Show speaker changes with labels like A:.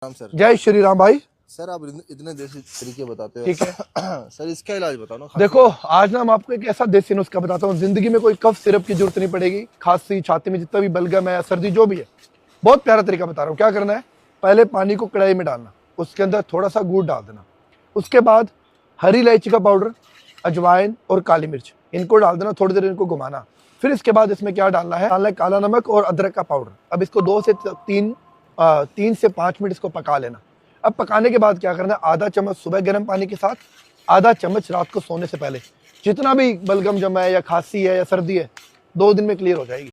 A: Ram sir.
B: जय श्री राम भाई।
A: Sir आप इतने देसी तरीके बताते हो,
B: ठीक है
A: सर इसका इलाज बताओ ना।
B: देखो, आज ना मैं आपको एक ऐसा देसी नुस्खा बताता हूँ। जिंदगी में कोई कफ सिरप की जरूरत नहीं पड़ेगी। खांसी, छाती में जितना भी बलगम है, सर्दी जो भी है, बहुत प्यारा तरीका बता रहा हूँ। क्या करना है, पहले पानी को कढ़ाई में डालना, उसके अंदर थोड़ा सा गुड़ डाल देना। उसके बाद हरी इलायची का पाउडर, अजवाइन और काली मिर्च, इनको डाल देना। थोड़ी देर इनको घुमाना। फिर इसके बाद इसमें क्या डालना है, काला नमक और अदरक का पाउडर। अब इसको 3 से 5 मिनट इसको पका लेना। अब पकाने के बाद क्या करना है, आधा चम्मच सुबह गर्म पानी के साथ, आधा चम्मच रात को सोने से पहले। जितना भी बलगम जमा है या खांसी है या सर्दी है, 2 दिन में क्लियर हो जाएगी।